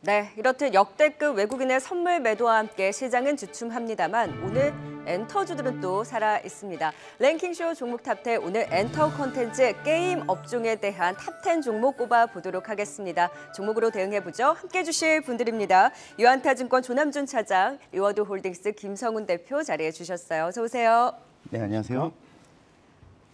네, 이렇듯 역대급 외국인의 선물 매도와 함께 시장은 주춤합니다만 오늘 엔터주들은 또 살아 있습니다. 랭킹쇼 종목 탑10 오늘 엔터 콘텐츠 게임 업종에 대한 탑10 종목 꼽아보도록 하겠습니다. 종목으로 대응해보죠. 함께해 주실 분들입니다. 유한타증권 조남준 차장, 리워드 홀딩스 김성훈 대표 자리해 주셨어요. 어서 오세요. 네, 안녕하세요.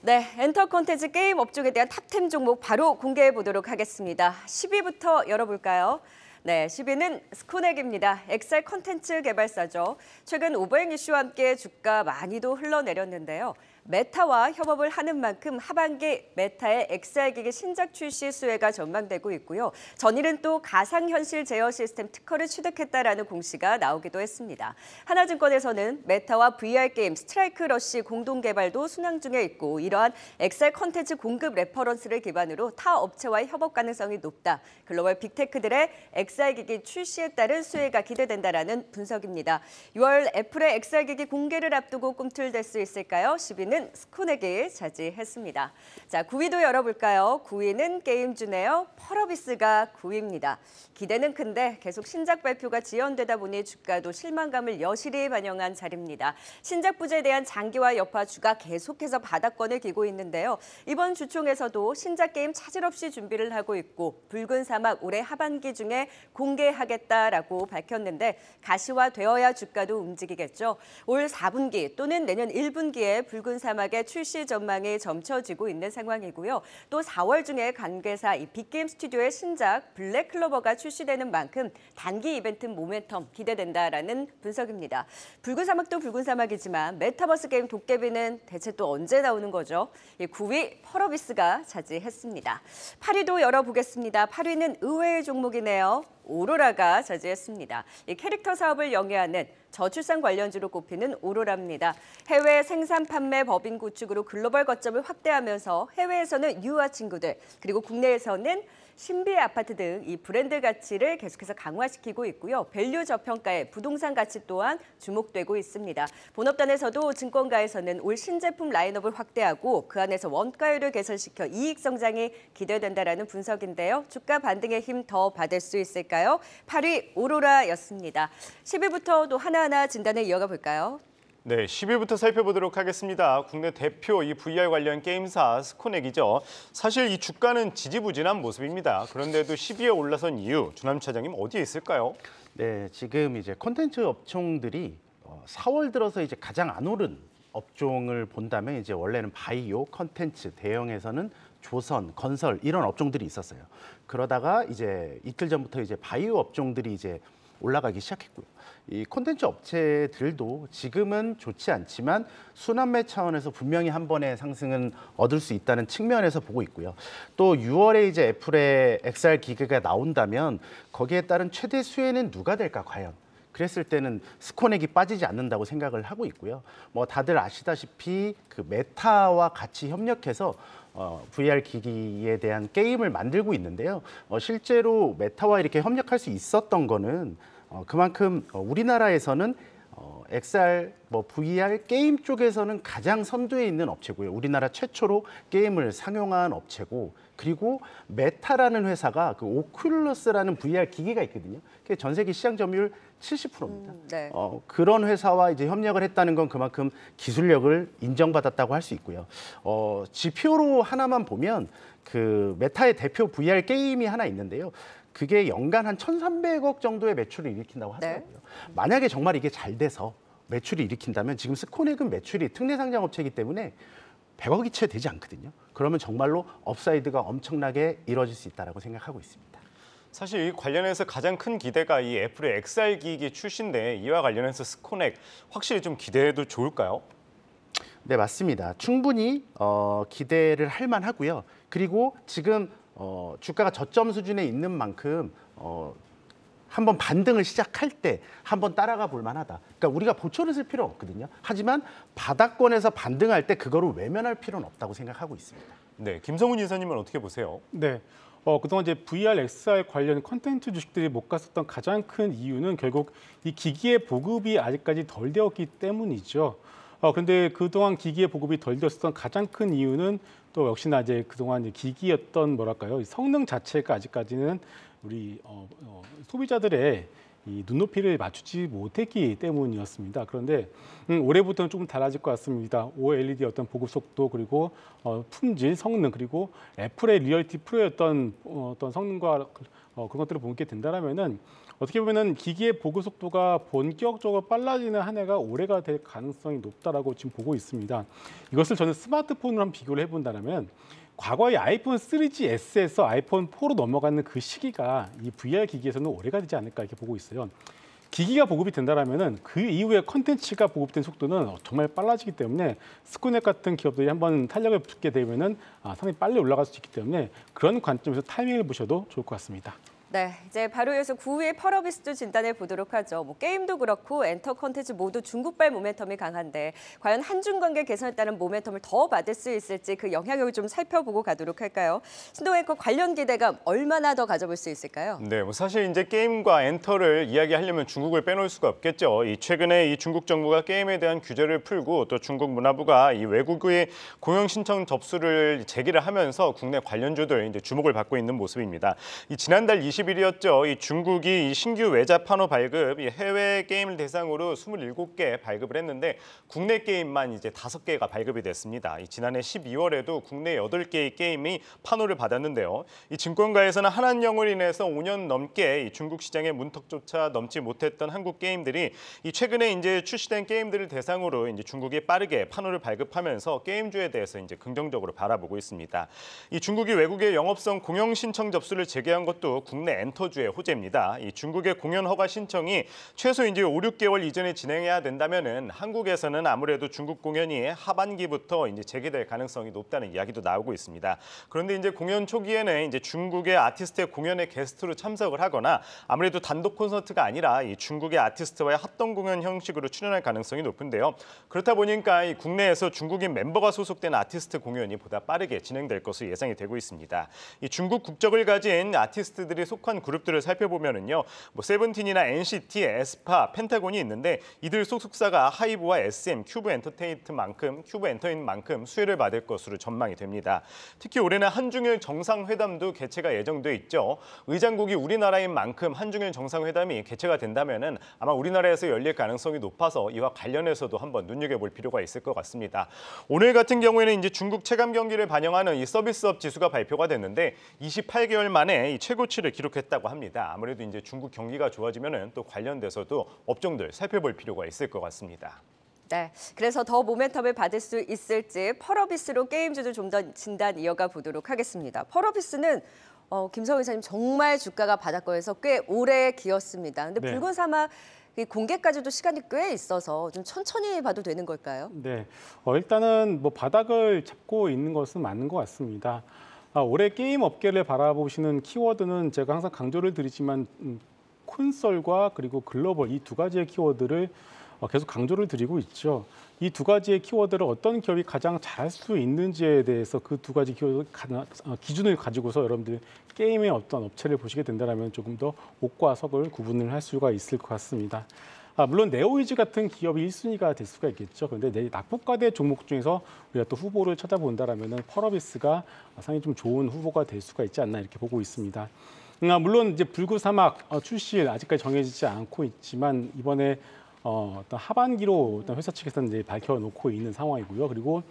네, 엔터 콘텐츠 게임 업종에 대한 탑10 종목 바로 공개해 보도록 하겠습니다. 10위부터 열어볼까요? 네, 10위는 스코넥입니다. 엑셀 콘텐츠 개발사죠. 최근 오버행 이슈와 함께 주가 많이도 흘러내렸는데요. 메타와 협업을 하는 만큼 하반기 메타의 XR 기기 신작 출시 수혜가 전망되고 있고요. 전일은 또 가상현실 제어 시스템 특허를 취득했다라는 공시가 나오기도 했습니다. 하나증권에서는 메타와 VR 게임 스트라이크 러시 공동 개발도 순항 중에 있고 이러한 XR 콘텐츠 공급 레퍼런스를 기반으로 타 업체와의 협업 가능성이 높다. 글로벌 빅테크들의 XR 기기 출시에 따른 수혜가 기대된다라는 분석입니다. 6월 애플의 XR 기기 공개를 앞두고 꿈틀댈 수 있을까요? 10위는 스코넥이 차지했습니다. 자, 9위도 열어볼까요? 9위는 게임주네요. 펄어비스가 9위입니다. 기대는 큰데 계속 신작 발표가 지연되다 보니 주가도 실망감을 여실히 반영한 자리입니다. 신작 부재에 대한 장기화 여파 주가 계속해서 바닥권을 기고 있는데요. 이번 주총에서도 신작 게임 차질 없이 준비를 하고 있고 붉은 사막 올해 하반기 중에 공개하겠다라고 밝혔는데 가시화되어야 주가도 움직이겠죠. 올 4분기 또는 내년 1분기에 붉은 사막의 출시 전망이 점쳐지고 있는 상황이고요. 또 4월 중에 관계사 이 빅게임 스튜디오의 신작 블랙클로버가 출시되는 만큼 단기 이벤트 모멘텀 기대된다라는 분석입니다. 붉은 사막도 붉은 사막이지만 메타버스 게임 도깨비는 대체 또 언제 나오는 거죠? 9위 펄어비스가 차지했습니다. 8위도 열어보겠습니다. 8위는 의외의 종목이네요. 오로라가 차지했습니다. 이 캐릭터 사업을 영위하는 저출산 관련주로 꼽히는 오로라입니다. 해외 생산 판매 법인 구축으로 글로벌 거점을 확대하면서 해외에서는 유아 친구들 그리고 국내에서는 신비의 아파트 등 이 브랜드 가치를 계속해서 강화시키고 있고요. 밸류 저평가의 부동산 가치 또한 주목되고 있습니다. 본업단에서도 증권가에서는 올 신제품 라인업을 확대하고 그 안에서 원가율을 개선시켜 이익 성장이 기대된다라는 분석인데요. 주가 반등의 힘 더 받을 수 있을까요? 8위 오로라였습니다. 10위부터 또 하나하나 진단을 이어가 볼까요? 네, 10위부터 살펴보도록 하겠습니다. 국내 대표 이 VR 관련 게임사 스코넥이죠. 사실 이 주가는 지지부진한 모습입니다. 그런데도 10위에 올라선 이유, 주남 차장님 어디에 있을까요? 네, 지금 이제 콘텐츠 업종들이 4월 들어서 이제 가장 안 오른 업종을 본다면 이제 원래는 바이오, 콘텐츠, 대형에서는 조선, 건설 이런 업종들이 있었어요. 그러다가 이제 이틀 전부터 이제 바이오 업종들이 이제 올라가기 시작했고요. 이 콘텐츠 업체들도 지금은 좋지 않지만 순환매 차원에서 분명히 한 번의 상승은 얻을 수 있다는 측면에서 보고 있고요. 또 6월에 이제 애플의 XR 기기가 나온다면 거기에 따른 최대 수혜는 누가 될까 과연? 그랬을 때는 스코넥이 빠지지 않는다고 생각을 하고 있고요. 뭐 다들 아시다시피 그 메타와 같이 협력해서 VR 기기에 대한 게임을 만들고 있는데요. 실제로 메타와 이렇게 협력할 수 있었던 거는 그만큼 우리나라에서는 XR, VR 게임 쪽에서는 가장 선두에 있는 업체고요. 우리나라 최초로 게임을 상용한 업체고 그리고 메타라는 회사가 그 오큘러스라는 VR 기기가 있거든요. 그게 전 세계 시장 점유율 70%입니다. 네. 그런 회사와 이제 협력을 했다는 건 그만큼 기술력을 인정받았다고 할 수 있고요. 지표로 하나만 보면 그 메타의 대표 VR 게임이 하나 있는데요. 그게 연간 한 1,300억 정도의 매출을 일으킨다고 하더라고요. 네. 만약에 정말 이게 잘 돼서 매출이 일으킨다면 지금 스코넥은 매출이 특례 상장 업체이기 때문에 100억이 채 되지 않거든요. 그러면 정말로 업사이드가 엄청나게 이루어질 수 있다고 생각하고 있습니다. 사실 이 관련해서 가장 큰 기대가 이 애플의 XR 기기 출시인데 이와 관련해서 스코넥 확실히 좀 기대해도 좋을까요? 네, 맞습니다. 충분히 기대를 할 만하고요. 그리고 지금 주가가 저점 수준에 있는 만큼 한번 반등을 시작할 때 한번 따라가 볼 만하다. 그러니까 우리가 보초를 쓸 필요는 없거든요. 하지만 바닥권에서 반등할 때 그거를 외면할 필요는 없다고 생각하고 있습니다. 네, 김성훈 이사님은 어떻게 보세요? 네. 그동안 이제 VR, XR 관련 콘텐츠 주식들이 못 갔었던 가장 큰 이유는 결국 이 기기의 보급이 아직까지 덜 되었기 때문이죠. 그런데 그동안 기기의 보급이 덜 되었던 가장 큰 이유는 또 역시나 이제 그동안 기기였던 뭐랄까요, 성능 자체가 아직까지는 우리 소비자들의 이 눈높이를 맞추지 못했기 때문이었습니다. 그런데 올해부터는 조금 달라질 것 같습니다. OLED 어떤 보급 속도 그리고 품질, 성능 그리고 애플의 리얼티 프로였던 어떤 성능과 그런 것들을 보게 된다면은 어떻게 보면은 기기의 보급 속도가 본격적으로 빨라지는 한 해가 올해가 될 가능성이 높다라고 지금 보고 있습니다. 이것을 저는 스마트폰으로 한번 비교를 해본다면 과거의 아이폰 3GS에서 아이폰 4로 넘어가는 그 시기가 이 VR 기기에서는 올해가 되지 않을까 이렇게 보고 있어요. 기기가 보급이 된다라면은 그 이후에 컨텐츠가 보급된 속도는 정말 빨라지기 때문에 스코넷 같은 기업들이 한번 탄력을 붙게 되면은 상당히 빨리 올라갈 수 있기 때문에 그런 관점에서 타이밍을 보셔도 좋을 것 같습니다. 네, 이제 바로 이어서 9위의 펄어비스도 진단해 보도록 하죠. 뭐 게임도 그렇고 엔터 콘텐츠 모두 중국발 모멘텀이 강한데 과연 한중 관계 개선에 따른 모멘텀을 더 받을 수 있을지 그 영향을 좀 살펴보고 가도록 할까요? 신동 앵커 관련 기대감 얼마나 더 가져볼 수 있을까요? 네, 뭐 사실 이제 게임과 엔터를 이야기하려면 중국을 빼놓을 수가 없겠죠. 최근에 이 중국 정부가 게임에 대한 규제를 풀고 또 중국 문화부가 이 외국의 공영 신청 접수를 제기를 하면서 국내 관련주들 이제 주목을 받고 있는 모습입니다. 지난달 20일이었죠. 중국이 이 신규 외자 판호 발급, 해외 게임을 대상으로 27개 발급을 했는데 국내 게임만 이제 5개가 발급이 됐습니다. 지난해 12월에도 국내 8개의 게임이 판호를 받았는데요. 증권가에서는 한한령으로 인해서 5년 넘게 중국 시장의 문턱조차 넘지 못했던 한국 게임들이 최근에 이제 출시된 게임들을 대상으로 이제 중국이 빠르게 판호를 발급하면서 게임주에 대해서 이제 긍정적으로 바라보고 있습니다. 중국이 외국의 영업성 공영 신청 접수를 제기한 것도 국내 엔터주의 호재입니다. 중국의 공연 허가 신청이 최소 이제 5, 6개월 이전에 진행해야 된다면은 한국에서는 아무래도 중국 공연이 하반기부터 이제 재개될 가능성이 높다는 이야기도 나오고 있습니다. 그런데 이제 공연 초기에는 이제 중국의 아티스트의 공연에 게스트로 참석을 하거나 아무래도 단독 콘서트가 아니라 중국의 아티스트와의 합동 공연 형식으로 출연할 가능성이 높은데요. 그렇다 보니까 국내에서 중국인 멤버가 소속된 아티스트 공연이 보다 빠르게 진행될 것으로 예상이 되고 있습니다. 중국 국적을 가진 아티스트들이 속한 그룹들을 살펴보면은요, 뭐 세븐틴이나 NCT, 에스파, 펜타곤이 있는데 이들 소속사가 하이브와 SM, 큐브 엔터테인먼트만큼 수혜를 받을 것으로 전망이 됩니다. 특히 올해는 한중일 정상회담도 개최가 예정돼 있죠. 의장국이 우리나라인 만큼 한중일 정상회담이 개최가 된다면은 아마 우리나라에서 열릴 가능성이 높아서 이와 관련해서도 한번 눈여겨볼 필요가 있을 것 같습니다. 오늘 같은 경우에는 이제 중국 체감 경기를 반영하는 이 서비스업 지수가 발표가 됐는데 28개월 만에 이 최고치를 기록했다고 합니다. 아무래도 이제 중국 경기가 좋아지면은 또 관련돼서도 업종들 살펴볼 필요가 있을 것 같습니다. 네, 그래서 더 모멘텀을 받을 수 있을지 펄어비스로 게임주도 좀 더 진단 이어가 보도록 하겠습니다. 펄어비스는 김성희 이사님 정말 주가가 바닥권에서 꽤 오래 기었습니다. 근데 네. 붉은 사막 공개까지도 시간이 꽤 있어서 좀 천천히 봐도 되는 걸까요? 네, 일단은 뭐 바닥을 잡고 있는 것은 맞는 것 같습니다. 올해 게임 업계를 바라보시는 키워드는 제가 항상 강조를 드리지만 콘솔과 그리고 글로벌 이 두 가지의 키워드를 계속 강조를 드리고 있죠. 이 두 가지의 키워드를 어떤 기업이 가장 잘할 수 있는지에 대해서 그 두 가지 키워드 기준을 가지고서 여러분들 게임의 어떤 업체를 보시게 된다면 조금 더 옥과 석을 구분을 할 수가 있을 것 같습니다. 물론 네오이즈 같은 기업이 1순위가 될 수가 있겠죠. 그런데 낙폭과대 종목 중에서 우리가 또 후보를 찾아본다라면 펄어비스가 상당히 좀 좋은 후보가 될 수가 있지 않나 이렇게 보고 있습니다. 물론 이제 붉은 사막 출시일 아직까지 정해지지 않고 있지만 이번에 어떤 하반기로 일단 회사 측에서는 이제 밝혀놓고 있는 상황이고요. 그리고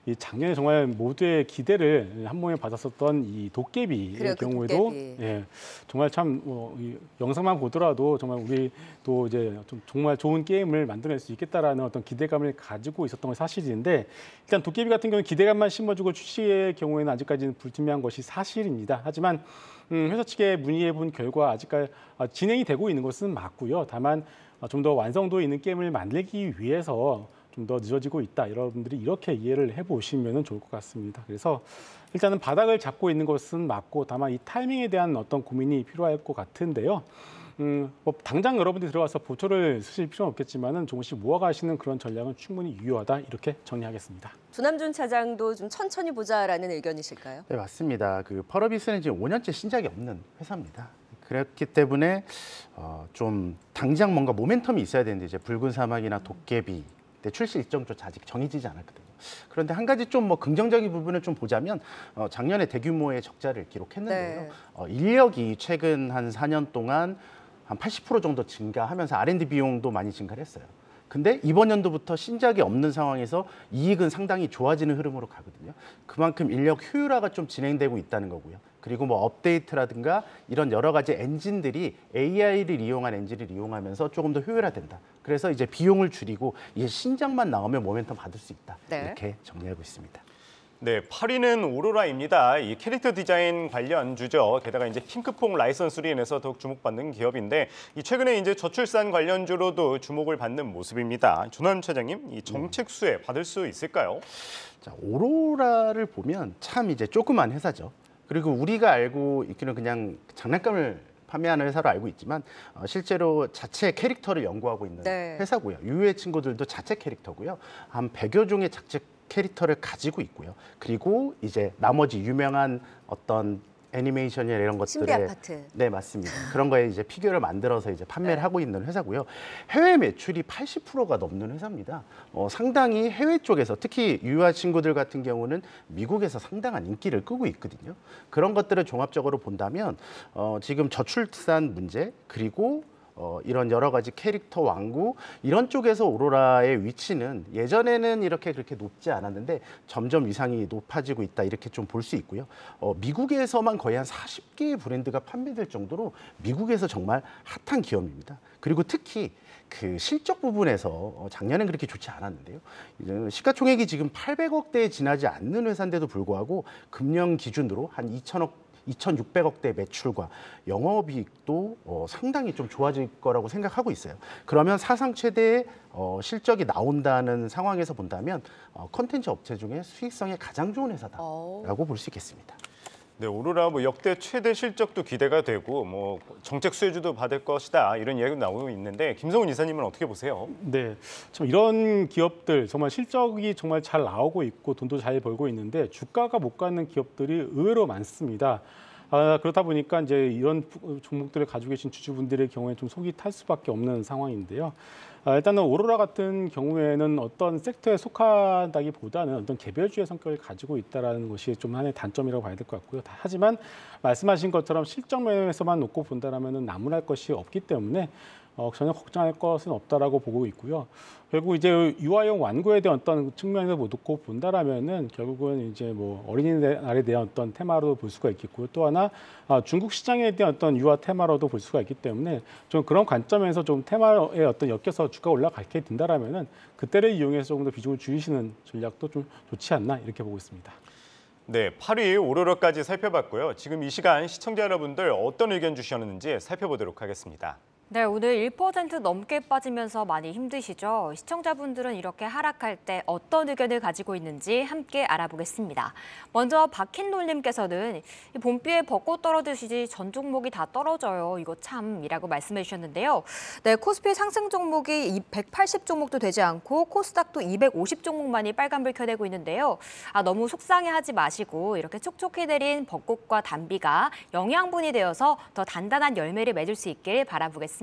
이 작년에 정말 모두의 기대를 한 몸에 받았었던 이 도깨비의 그래요, 경우에도 도깨비. 예, 정말 참 이 영상만 보더라도 정말 우리 또 이제 좀 정말 좋은 게임을 만들어낼 수 있겠다라는 어떤 기대감을 가지고 있었던 건 사실인데 일단 도깨비 같은 경우는 기대감만 심어주고 출시의 경우에는 아직까지는 불투명한 것이 사실입니다. 하지만 회사 측에 문의해 본 결과 아직까지 진행이 되고 있는 것은 맞고요. 다만 좀 더 완성도 있는 게임을 만들기 위해서 좀 더 늦어지고 있다. 여러분들이 이렇게 이해를 해보시면 좋을 것 같습니다. 그래서 일단은 바닥을 잡고 있는 것은 맞고 다만 이 타이밍에 대한 어떤 고민이 필요할 것 같은데요. 뭐 당장 여러분들이 들어가서 보초를 쓰실 필요는 없겠지만은 조금씩 모아가시는 그런 전략은 충분히 유효하다. 이렇게 정리하겠습니다. 조남준 차장도 좀 천천히 보자라는 의견이실까요? 네, 맞습니다. 펄어비스는 지금 5년째 신작이 없는 회사입니다. 그렇기 때문에 좀 당장 뭔가 모멘텀이 있어야 되는데 이제 붉은 사막이나 도깨비 출시 일정조차 아직 정해지지 않았거든요. 그런데 한 가지 좀 뭐 긍정적인 부분을 좀 보자면 작년에 대규모의 적자를 기록했는데요. 네. 인력이 최근 한 4년 동안 한 80% 정도 증가하면서 R&D 비용도 많이 증가를 했어요. 근데 이번 연도부터 신작이 없는 상황에서 이익은 상당히 좋아지는 흐름으로 가거든요. 그만큼 인력 효율화가 좀 진행되고 있다는 거고요. 그리고 뭐 업데이트라든가 이런 여러 가지 엔진들이 AI를 이용한 엔진을 이용하면서 조금 더 효율화된다. 그래서 이제 비용을 줄이고 이제 신작만 나오면 모멘텀 받을 수 있다. 네. 이렇게 정리하고 있습니다. 네, 8위는 오로라입니다. 이 캐릭터 디자인 관련주죠. 게다가 이제 핑크퐁 라이선스로 인해서 더욱 주목받는 기업인데 이 최근에 이제 저출산 관련주로도 주목을 받는 모습입니다. 조남 차장님, 이 정책 수혜 받을 수 있을까요? 자, 오로라를 보면 참 이제 조그만 회사죠. 그리고 우리가 알고 있기는 그냥 장난감을 판매하는 회사로 알고 있지만 실제로 자체 캐릭터를 연구하고 있는 네. 회사고요. 유해 친구들도 자체 캐릭터고요. 한 100여 종의 자체 캐릭터를 가지고 있고요. 그리고 이제 나머지 유명한 어떤 애니메이션이나 이런 신비 것들에 아파트. 네, 맞습니다. 그런 거에 이제 피규어를 만들어서 이제 판매를 네. 하고 있는 회사고요. 해외 매출이 80%가 넘는 회사입니다. 상당히 해외 쪽에서 특히 유아 친구들 같은 경우는 미국에서 상당한 인기를 끄고 있거든요. 그런 것들을 종합적으로 본다면 지금 저출산 문제 그리고 이런 여러 가지 캐릭터 왕구 이런 쪽에서 오로라의 위치는 예전에는 이렇게 그렇게 높지 않았는데 점점 위상이 높아지고 있다 이렇게 좀 볼 수 있고요. 미국에서만 거의 한 40개의 브랜드가 판매될 정도로 미국에서 정말 핫한 기업입니다. 그리고 특히 그 실적 부분에서 작년엔 그렇게 좋지 않았는데요. 이제 시가총액이 지금 800억대에 지나지 않는 회사인데도 불구하고 금년 기준으로 한 2,600억대 매출과 영업이익도 상당히 좀 좋아질 거라고 생각하고 있어요. 그러면 사상 최대의 실적이 나온다는 상황에서 본다면 콘텐츠 업체 중에 수익성이 가장 좋은 회사다라고 볼 수 있겠습니다. 네, 오로라 뭐 역대 최대 실적도 기대가 되고 뭐 정책 수혜주도 받을 것이다 이런 이야기도 나오고 있는데 김성훈 이사님은 어떻게 보세요? 네, 참 이런 기업들 정말 실적이 정말 잘 나오고 있고 돈도 잘 벌고 있는데 주가가 못 가는 기업들이 의외로 많습니다. 그렇다 보니까 이제 이런 종목들을 가지고 계신 주주분들의 경우에 좀 속이 탈 수밖에 없는 상황인데요. 일단은 오로라 같은 경우에는 어떤 섹터에 속한다기보다는 어떤 개별주의 성격을 가지고 있다는 것이 좀 하나의 단점이라고 봐야 될 것 같고요. 하지만 말씀하신 것처럼 실적 면에서만 놓고 본다라면은 나무랄 것이 없기 때문에 전혀 걱정할 것은 없다라고 보고 있고요. 결국 이제 유아용 완구에 대한 어떤 측면에서 놓고 본다라면은 결국은 이제 뭐 어린이날에 대한 어떤 테마로 볼 수가 있겠고요. 또 하나 중국 시장에 대한 어떤 유아 테마로도 볼 수가 있기 때문에 좀 그런 관점에서 좀 테마에 어떤 엮여서 주가 올라가게 된다라면은 그때를 이용해서 조금 더 비중을 줄이시는 전략도 좀 좋지 않나 이렇게 보고 있습니다. 네, 8위 오로라까지 살펴봤고요. 지금 이 시간 시청자 여러분들 어떤 의견 주셨는지 살펴보도록 하겠습니다. 네, 오늘 1% 넘게 빠지면서 많이 힘드시죠? 시청자분들은 이렇게 하락할 때 어떤 의견을 가지고 있는지 함께 알아보겠습니다. 먼저 박힌놀님께서는 봄비에 벚꽃 떨어지시지 전 종목이 다 떨어져요. 이거 참이라고 말씀해 주셨는데요. 네, 코스피 상승 종목이 180 종목도 되지 않고 코스닥도 250 종목만이 빨간불 켜내고 있는데요. 너무 속상해하지 마시고 이렇게 촉촉히 내린 벚꽃과 단비가 영양분이 되어서 더 단단한 열매를 맺을 수 있길 바라보겠습니다.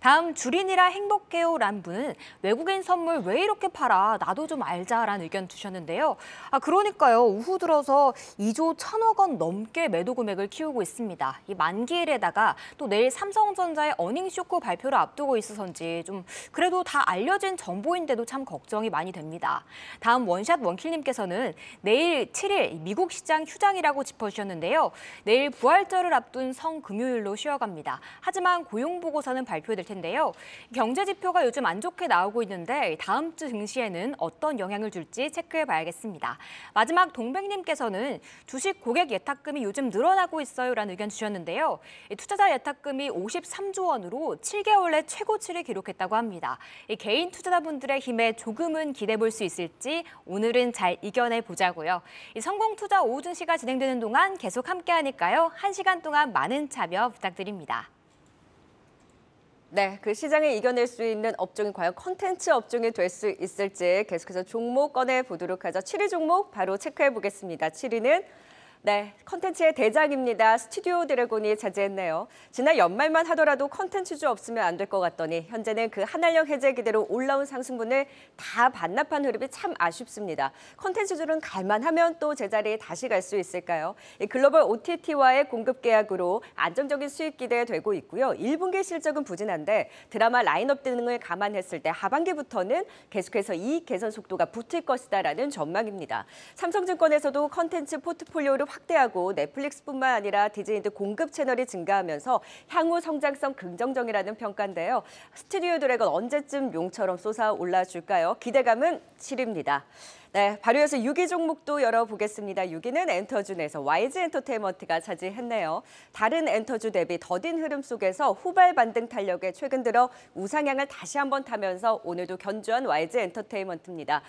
다음 주린이라 행복해요란 분은 외국인 선물 왜 이렇게 팔아? 나도 좀 알자라는 의견 주셨는데요. 그러니까요. 우후 들어서 2조 1,000억 원 넘게 매도 금액을 키우고 있습니다. 이 만기일에다가 또 내일 삼성전자의 어닝 쇼크 발표를 앞두고 있어서인지 좀 그래도 다 알려진 정보인데도 참 걱정이 많이 됩니다. 다음 원샷 원킬님께서는 내일 7일 미국 시장 휴장이라고 짚어주셨는데요. 내일 부활절을 앞둔 성금요일로 쉬어갑니다. 하지만 고용보고서는 발표될 텐데요. 경제 지표가 요즘 안 좋게 나오고 있는데 다음 주 증시에는 어떤 영향을 줄지 체크해 봐야겠습니다. 마지막 동백님께서는 주식 고객 예탁금이 요즘 늘어나고 있어요라는 의견 주셨는데요. 투자자 예탁금이 53조 원으로 7개월 내 최고치를 기록했다고 합니다. 개인 투자자분들의 힘에 조금은 기대해 볼 수 있을지 오늘은 잘 이겨내 보자고요. 성공 투자 오후 증시가 진행되는 동안 계속 함께하니까요. 1시간 동안 많은 참여 부탁드립니다. 네, 그 시장을 이겨낼 수 있는 업종이 과연 콘텐츠 업종이 될 수 있을지 계속해서 종목 꺼내 보도록 하죠. 7위 종목 바로 체크해 보겠습니다. 7위는 네, 컨텐츠의 대장입니다. 스튜디오 드래곤이 차지했네요. 지난 연말만 하더라도 컨텐츠주 없으면 안 될 것 같더니 현재는 그 한알령 해제 기대로 올라온 상승분을 다 반납한 흐름이 참 아쉽습니다. 컨텐츠주는 갈만하면 또 제자리에 다시 갈 수 있을까요? 이 글로벌 OTT와의 공급 계약으로 안정적인 수익 기대되고 있고요. 1분기 실적은 부진한데 드라마 라인업 등을 감안했을 때 하반기부터는 계속해서 이익 개선 속도가 붙을 것이다라는 전망입니다. 삼성증권에서도 컨텐츠 포트폴리오를 확대하고 넷플릭스뿐만 아니라 디즈니도 공급 채널이 증가하면서 향후 성장성 긍정적이라는 평가인데요. 스튜디오 드래곤 언제쯤 용처럼 솟아올라 줄까요? 기대감은 7입니다. 네, 발효해서 6위 종목도 열어보겠습니다. 6위는 엔터준에서 YG 엔터테인먼트가 차지했네요. 다른 엔터주 대비 더딘 흐름 속에서 후발 반등 탄력에 최근 들어 우상향을 다시 한번 타면서 오늘도 견주한 YG 엔터테인먼트입니다.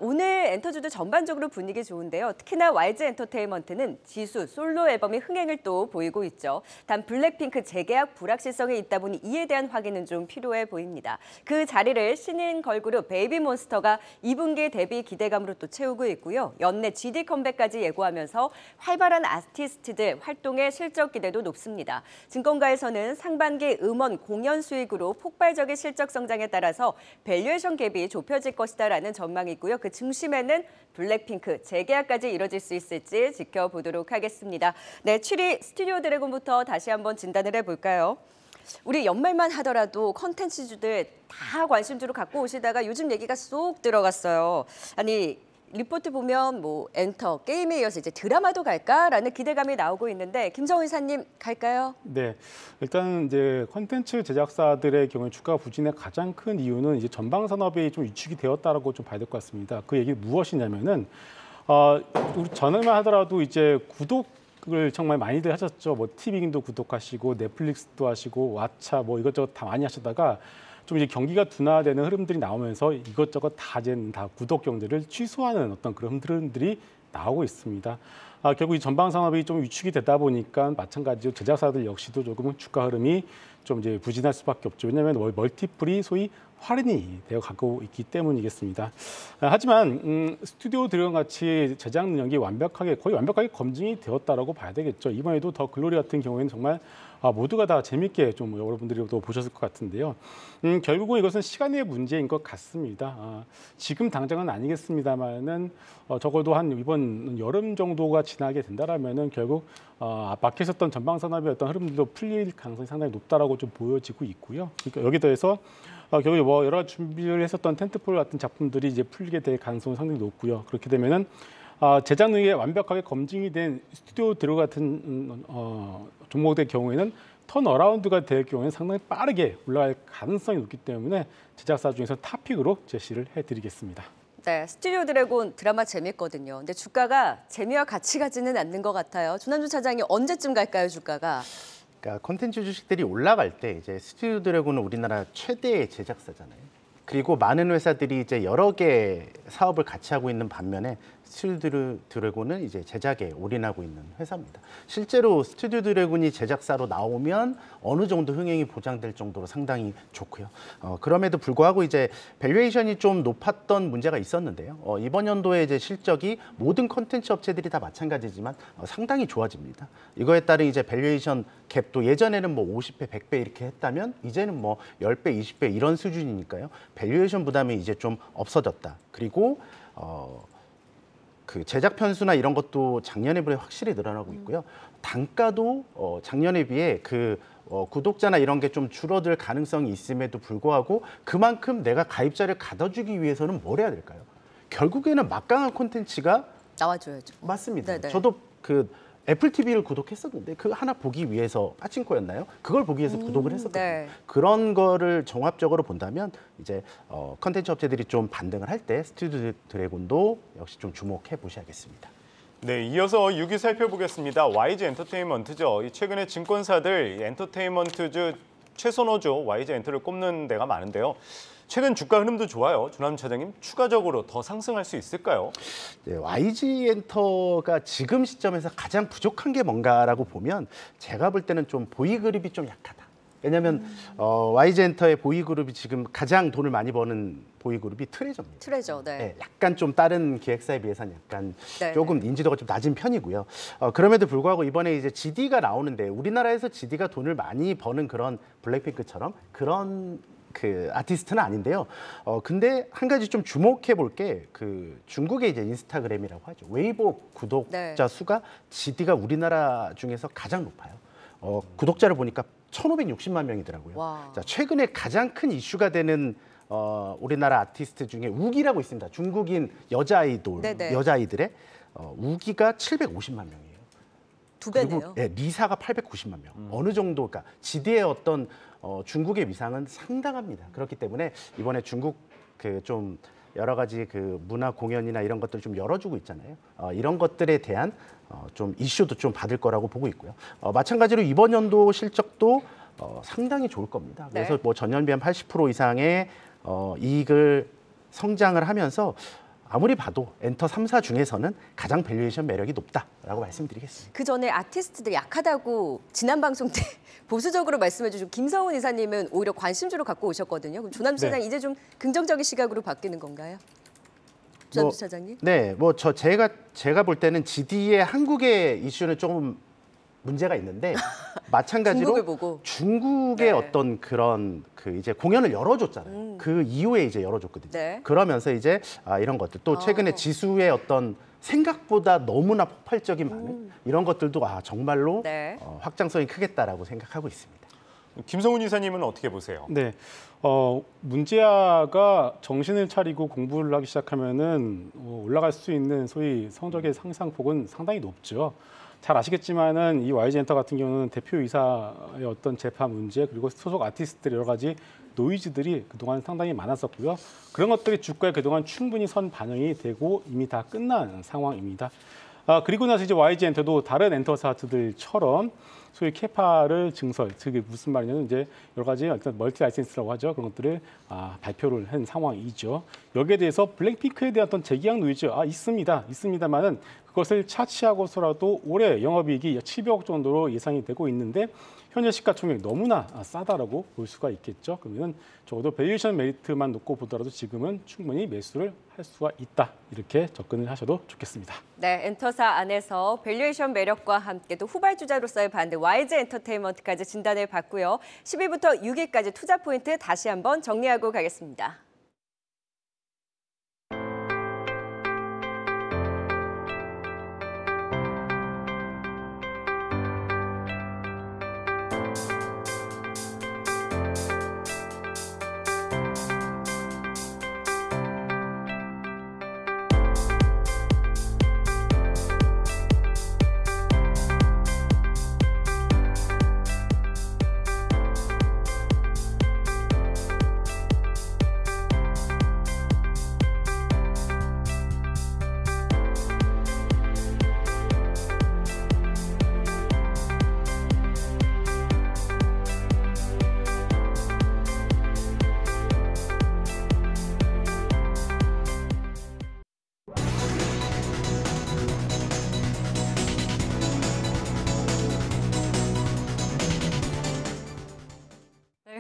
오늘 엔터주도 전반적으로 분위기 좋은데요. 특히나 YG 엔터테인먼트는 지수, 솔로 앨범이 흥행을 또 보이고 있죠. 단 블랙핑크 재계약 불확실성이 있다 보니 이에 대한 확인은 좀 필요해 보입니다. 그 자리를 신인 걸그룹 베이비몬스터가 2분기 대비 기대감으로 또 채우고 있고요. 연내 GD 컴백까지 예고하면서 활발한 아티스트들 활동의 실적 기대도 높습니다. 증권가에서는 상반기 음원 공연 수익으로 폭발적인 실적 성장에 따라서 밸류에이션 갭이 좁혀질 것이다라는 전망이 있고요. 그 중심에는 블랙핑크 재계약까지 이뤄질 수 있을지 지켜보도록 하겠습니다. 네, 7위 스튜디오 드래곤부터 다시 한번 진단을 해볼까요? 우리 연말만 하더라도 컨텐츠주들 다 관심주로 갖고 오시다가 요즘 얘기가 쏙 들어갔어요. 아니 리포트 보면 뭐 엔터, 게임에 이어서 이제 드라마도 갈까라는 기대감이 나오고 있는데 김정은 이사님 갈까요? 네, 일단 이제 콘텐츠 제작사들의 경우에 주가 부진의 가장 큰 이유는 이제 전방 산업이 좀 위축이 되었다라고 좀 봐야 될 것 같습니다. 그 얘기 무엇이냐면은 우리 전에만 하더라도 이제 구독을 정말 많이들 하셨죠. 뭐 티빙도 구독하시고 넷플릭스도 하시고 왓챠 뭐 이것저것 다 많이 하시다가 좀 이제 경기가 둔화되는 흐름들이 나오면서 이것저것 다 구독경들을 취소하는 어떤 그런 흐름들이 나오고 있습니다. 결국 이 전방 산업이 좀 위축이 되다 보니까 마찬가지로 제작사들 역시도 조금은 주가 흐름이 좀 이제 부진할 수밖에 없죠. 왜냐하면 멀티플이 소위 할인이 되어 가고 있기 때문이겠습니다. 하지만 스튜디오 드래곤 같이 제작 능력이 거의 완벽하게 검증이 되었다라고 봐야 되겠죠. 이번에도 더 글로리 같은 경우에는 정말 모두가 다 재밌게 좀 여러분들이 또 보셨을 것 같은데요. 결국은 이것은 시간의 문제인 것 같습니다. 지금 당장은 아니겠습니다만은 적어도 한 이번 여름 정도가 지나게 된다라면은 결국 막혀 있었던 전방 산업의 어떤 흐름들도 풀릴 가능성이 상당히 높다라고 좀 보여지고 있고요. 그러니까 여기 더해서 결국 뭐 여러 준비를 했었던 텐트폴 같은 작품들이 이제 풀리게 될 가능성이 상당히 높고요. 그렇게 되면은 제작 능력이 완벽하게 검증이 된 스튜디오 드래곤 같은 종목의 경우에는 턴어라운드가 될 경우에는 상당히 빠르게 올라갈 가능성이 높기 때문에 제작사 중에서 탑픽으로 제시를 해드리겠습니다. 네, 스튜디오 드래곤 드라마 재밌거든요. 근데 주가가 재미와 같이 가지는 않는 것 같아요. 조남주 차장이 언제쯤 갈까요, 주가가? 그러니까 콘텐츠 주식들이 올라갈 때 이제 스튜디오 드래곤은 우리나라 최대의 제작사잖아요. 그리고 많은 회사들이 이제 여러 개 사업을 같이 하고 있는 반면에 스튜디오 드래곤은 이제 제작에 올인하고 있는 회사입니다. 실제로 스튜디오 드래곤이 제작사로 나오면 어느 정도 흥행이 보장될 정도로 상당히 좋고요. 그럼에도 불구하고 이제 밸류에이션이 좀 높았던 문제가 있었는데요. 이번 연도에 이제 실적이 모든 콘텐츠 업체들이 다 마찬가지지만 상당히 좋아집니다. 이거에 따른 이제 밸류에이션 갭도 예전에는 뭐 50배, 100배 이렇게 했다면 이제는 뭐 10배, 20배 이런 수준이니까요. 밸류에이션 부담이 이제 좀 없어졌다. 그리고 그 제작 편수나 이런 것도 작년에 비해 확실히 늘어나고 있고요. 단가도 작년에 비해 구독자나 이런 게 좀 줄어들 가능성이 있음에도 불구하고 그만큼 내가 가입자를 가둬주기 위해서는 뭘 해야 될까요? 결국에는 막강한 콘텐츠가 나와줘야죠. 맞습니다. 네네. 저도 애플 TV를 구독했었는데 그 하나 보기 위해서 빠친코였나요? 그걸 보기 위해서 구독을 했었거든요. 네. 그런 거를 종합적으로 본다면 이제 컨텐츠 업체들이 좀 반등을 할 때 스튜디오 드래곤도 역시 좀 주목해 보셔야겠습니다. 네, 이어서 6위 살펴보겠습니다. YG 엔터테인먼트죠. 최근에 증권사들 엔터테인먼트주 최선호죠. YG 엔터를 꼽는 데가 많은데요. 최근 주가 흐름도 좋아요. 조남 차장님, 추가적으로 더 상승할 수 있을까요? 네, YG 엔터가 지금 시점에서 가장 부족한 게 뭔가라고 보면 제가 볼 때는 좀 보이그립이 좀 약하다. 왜냐하면 YG엔터의 보이그룹이 지금 가장 돈을 많이 버는 보이그룹이 트레저입니다. 트레저, 네. 네, 약간 좀 다른 기획사에 비해서는 약간 네, 조금 인지도가 좀 낮은 편이고요. 그럼에도 불구하고 이번에 이제 GD가 나오는데 우리나라에서 GD가 돈을 많이 버는 그런 블랙핑크처럼 그런 그 아티스트는 아닌데요. 근데 한 가지 좀 주목해 볼 게 그 중국의 이제 인스타그램이라고 하죠. 웨이보 구독자 네. 수가 GD가 우리나라 중에서 가장 높아요. 구독자를 보니까 1,560만 명이더라고요. 와. 자, 최근에 가장 큰 이슈가 되는 우리나라 아티스트 중에 우기라고 있습니다. 중국인 여자 아이돌, 네네. 여자 아이들의 우기가 750만 명이에요. 두 그리고 배네요. 네, 리사가 890만 명. 어느 정도, 그러니까 GD의 어떤 중국의 위상은 상당합니다. 그렇기 때문에 이번에 중국 그 좀 여러 가지 그 문화 공연이나 이런 것들을 좀 열어주고 있잖아요. 이런 것들에 대한 좀 이슈도 좀 받을 거라고 보고 있고요. 마찬가지로 이번 연도 실적도 상당히 좋을 겁니다. 그래서 네. 뭐 전년 비한 80% 이상의 이익을 성장을 하면서 아무리 봐도 엔터 3사 중에서는 가장 밸류에이션 매력이 높다라고 말씀드리겠습니다. 그 전에 아티스트들이 약하다고 지난 방송 때 보수적으로 말씀해 주신 김성훈 이사님은 오히려 관심주로 갖고 오셨거든요. 그럼 조남주 네. 차장 이제 좀 긍정적인 시각으로 바뀌는 건가요? 조남주 차장님? 네, 뭐 제가 볼 때는 GD의 한국의 이슈는 조금 문제가 있는데 마찬가지로 중국을 보고. 중국의 네. 어떤 그런 그 이제 공연을 열어줬잖아요. 그 이후에 이제 열어줬거든요. 네. 그러면서 이제 이런 것들 또 최근에 지수의 어떤 생각보다 너무나 폭발적인 반응 이런 것들도 정말로 네. 확장성이 크겠다라고 생각하고 있습니다. 김성훈 이사님은 어떻게 보세요? 네, 문제아가 정신을 차리고 공부를 하기 시작하면은 올라갈 수 있는 소위 성적의 상상폭은 상당히 높죠. 잘 아시겠지만은 이 YG엔터 같은 경우는 대표이사의 어떤 재판 문제 그리고 소속 아티스트들 여러 가지 노이즈들이 그동안 상당히 많았었고요. 그런 것들이 주가에 그동안 충분히 선 반영이 되고 이미 다 끝난 상황입니다. 그리고 나서 이제 YG엔터도 다른 엔터사들처럼 소위 캐파를 증설, 그게 무슨 말이냐면 이제 여러 가지 어떤 멀티 라이센스라고 하죠. 그런 것들을 발표를 한 상황이죠. 여기에 대해서 블랙핑크에 대한 어떤 재계약 노이즈 있습니다만은 그것을 차치하고서라도 올해 영업이익이 700억 정도로 예상이 되고 있는데 현재 시가총액 너무나 싸다라고 볼 수가 있겠죠. 그러면 적어도 밸류에이션 메리트만 놓고 보더라도 지금은 충분히 매수를 할 수가 있다. 이렇게 접근을 하셔도 좋겠습니다. 네, 엔터사 안에서 밸류에이션 매력과 함께 또 후발주자로서의 반대 YG 엔터테인먼트까지 진단을 받고요. 10위부터 6위까지 투자 포인트 다시 한번 정리하고 가겠습니다.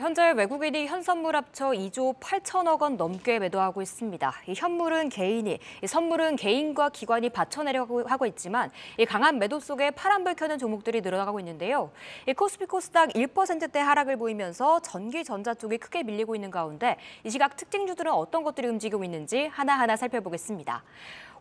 현재 외국인이 현선물 합쳐 2조 8천억 원 넘게 매도하고 있습니다. 이 현물은 개인이, 이 선물은 개인과 기관이 받쳐내려고 하고 있지만 이 강한 매도 속에 파란불 켜는 종목들이 늘어나고 있는데요. 이 코스피 코스닥 1%대 하락을 보이면서 전기, 전자 쪽이 크게 밀리고 있는 가운데 이 시각 특징주들은 어떤 것들이 움직이고 있는지 하나하나 살펴보겠습니다.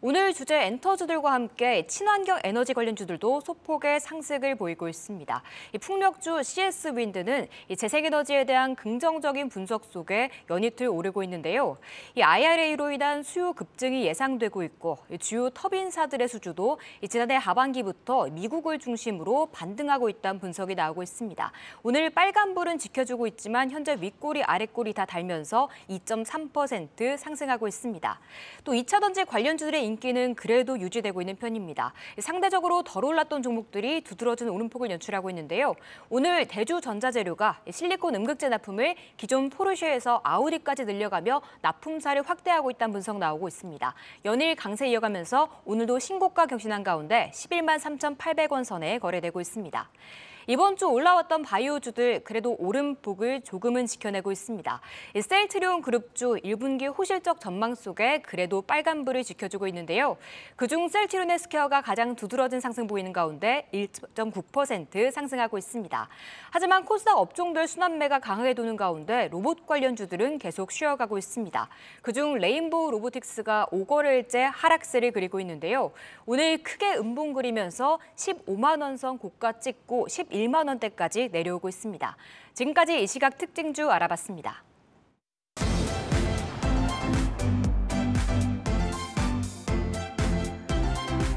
오늘 주제 엔터주들과 함께 친환경 에너지 관련 주들도 소폭의 상승을 보이고 있습니다. 이 풍력주 CS 윈드는 이 재생에너지에 대한 긍정적인 분석 속에 연이틀 오르고 있는데요. 이 IRA로 인한 수요 급증이 예상되고 있고 주요 터빈사들의 수주도 지난해 하반기부터 미국을 중심으로 반등하고 있다는 분석이 나오고 있습니다. 오늘 빨간불은 지켜주고 있지만 현재 윗꼬리 아랫꼬리 다 달면서 2.3% 상승하고 있습니다. 또 2차전지 관련주들의 인기는 그래도 유지되고 있는 편입니다. 상대적으로 덜 올랐던 종목들이 두드러진 오름폭을 연출하고 있는데요. 오늘 대주전자재료가 실리콘 음극재 납품을 기존 포르쉐에서 아우디까지 늘려가며 납품사를 확대하고 있다는 분석 나오고 있습니다. 연일 강세 이어가면서 오늘도 신고가 경신한 가운데 11만 3,800원 선에 거래되고 있습니다. 이번 주 올라왔던 바이오주들 그래도 오름폭을 조금은 지켜내고 있습니다. 이 셀트리온 그룹주 1분기 호실적 전망 속에 그래도 빨간불을 지켜주고 있는데요. 그중 셀트리온 헬스케어가 가장 두드러진 상승 보이는 가운데 1.9% 상승하고 있습니다. 하지만 코스닥 업종별 순환매가 강하게 도는 가운데 로봇 관련주들은 계속 쉬어가고 있습니다. 그중 레인보우 로보틱스가 5거래일째 하락세를 그리고 있는데요. 오늘 크게 음봉 그리면서 15만 원 선 고가 찍고 11만 원대까지 내려오고 있습니다. 지금까지 이 시각 특징주 알아봤습니다.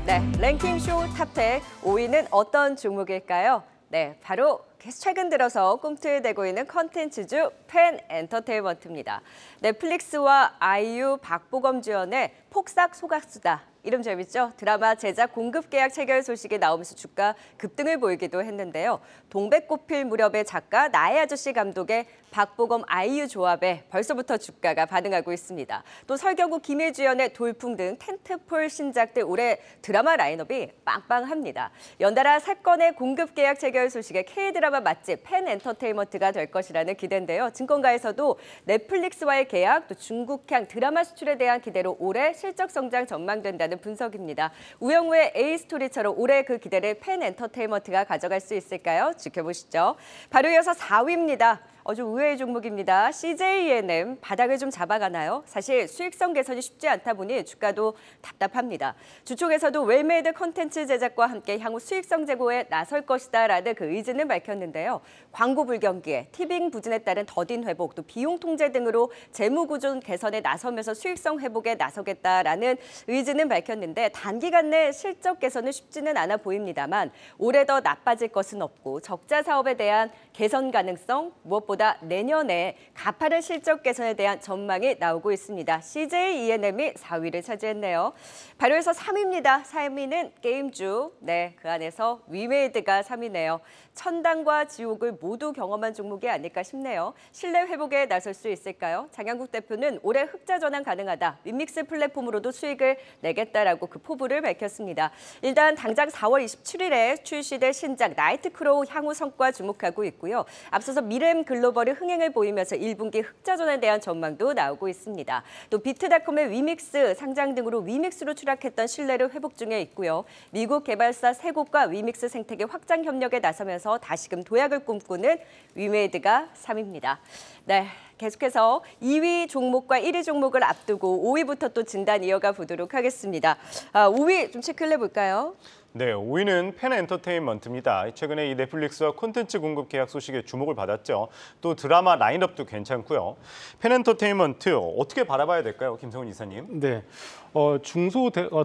네, 랭킹쇼 탑10 5위는 어떤 종목일까요? 네, 바로 최근 들어서 꿈틀대고 있는 컨텐츠주 펜 엔터테인먼트입니다. 넷플릭스와 아이유, 박보검 주연의 폭삭 소각수다. 이름 재밌죠? 드라마 제작 공급 계약 체결 소식이 나오면서 주가 급등을 보이기도 했는데요. 동백꽃필 무렵의 작가 나의 아저씨 감독의 박보검 아이유 조합에 벌써부터 주가가 반응하고 있습니다. 또 설경구 김혜주연의 돌풍 등 텐트폴 신작들 올해 드라마 라인업이 빵빵합니다. 연달아 3건의 공급 계약 체결 소식에 K드라마 맛집 펜 엔터테인먼트가 될 것이라는 기대인데요. 증권가에서도 넷플릭스와의 계약, 또 중국향 드라마 수출에 대한 기대로 올해 실적 성장 전망된다는 분석입니다. 우영우의 A스토리처럼 올해 그 기대를 펜 엔터테인먼트가 가져갈 수 있을까요? 지켜보시죠. 바로 이어서 4위입니다. 아주 의외의 종목입니다. CJENM 바닥을 좀 잡아가나요? 사실 수익성 개선이 쉽지 않다 보니 주가도 답답합니다. 주총에서도 웰메이드 콘텐츠 제작과 함께 향후 수익성 제고에 나설 것이다라는 그 의지는 밝혔는데요. 광고 불경기에 티빙 부진에 따른 더딘 회복, 또 비용 통제 등으로 재무 구조 개선에 나서면서 수익성 회복에 나서겠다라는 의지는 밝혔는데 단기간 내 실적 개선은 쉽지는 않아 보입니다만 올해 더 나빠질 것은 없고 적자 사업에 대한 개선 가능성, 무엇보다 내년에 가파른 실적 개선에 대한 전망이 나오고 있습니다. CJENM이 4위를 차지했네요. 바로에서 3위입니다. 3위는 게임주. 네, 그 안에서 위메이드가 3위네요. 천당과 지옥을 모두 경험한 종목이 아닐까 싶네요. 신뢰 회복에 나설 수 있을까요? 장양국 대표는 올해 흑자 전환 가능하다. 윈믹스 플랫폼으로도 수익을 내겠다라고 그 포부를 밝혔습니다. 일단 당장 4월 27일에 출시될 신작 나이트크로우 향후 성과 주목하고 있고요. 앞서서 미램 글로벌이 흥행을 보이면서 1분기 흑자 전환에 대한 전망도 나오고 있습니다. 또 비트닷컴의 위믹스 상장 등으로 위믹스로 추락했던 신뢰를 회복 중에 있고요. 미국 개발사 세 곳과 위믹스 생태계 확장 협력에 나서면서 다시금 도약을 꿈꾸는 위메이드가 3위입니다. 네, 계속해서 2위 종목과 1위 종목을 앞두고 5위부터 또 진단 이어가 보도록 하겠습니다. 5위 좀 체크를 해볼까요? 네, 5위는 펜 엔터테인먼트입니다. 최근에 이 넷플릭스와 콘텐츠 공급 계약 소식에 주목을 받았죠. 또 드라마 라인업도 괜찮고요. 펜 엔터테인먼트 어떻게 바라봐야 될까요, 김성훈 이사님? 네,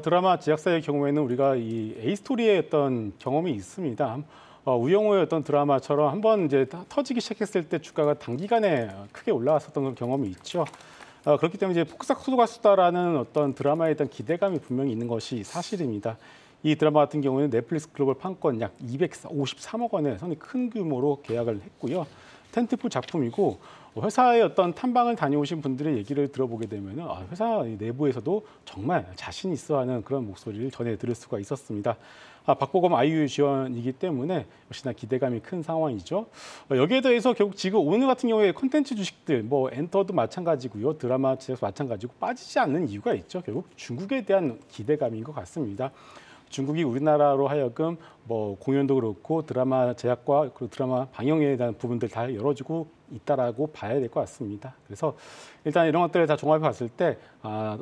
드라마 제작사의 경우에는 우리가 이 A스토리의 어떤 경험이 있습니다. 우영우의 어떤 드라마처럼 한번 이제 터지기 시작했을 때 주가가 단기간에 크게 올라왔었던 그런 경험이 있죠. 그렇기 때문에 이제 폭삭 소가수다라는 어떤 드라마에 대한 기대감이 분명히 있는 것이 사실입니다. 이 드라마 같은 경우에는 넷플릭스 글로벌 판권 약 253억 원의 상당히 큰 규모로 계약을 했고요. 텐트폴 작품이고 회사의 어떤 탐방을 다녀오신 분들의 얘기를 들어보게 되면 회사 내부에서도 정말 자신 있어하는 그런 목소리를 전해 들을 수가 있었습니다. 박보검 아이유 지원이기 때문에 역시나 기대감이 큰 상황이죠. 여기에 대해서 결국 지금 오늘 같은 경우에 콘텐츠 주식들, 뭐 엔터도 마찬가지고요, 드라마 제작도 마찬가지고 빠지지 않는 이유가 있죠. 결국 중국에 대한 기대감인 것 같습니다. 중국이 우리나라로 하여금 뭐 공연도 그렇고 드라마 제작과 그리고 드라마 방영에 대한 부분들 다 열어주고 있다라고 봐야 될 것 같습니다. 그래서 일단 이런 것들을 다 종합해 봤을 때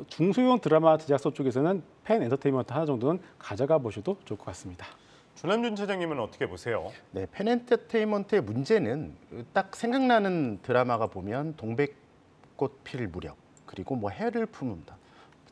중소형 드라마 제작소 쪽에서는 펜 엔터테인먼트 하나 정도는 가져가 보셔도 좋을 것 같습니다. 조남준 차장님은 어떻게 보세요? 네, 펜 엔터테인먼트의 문제는 딱 생각나는 드라마가 보면 동백꽃 필 무렵, 그리고 뭐 해를 품는다.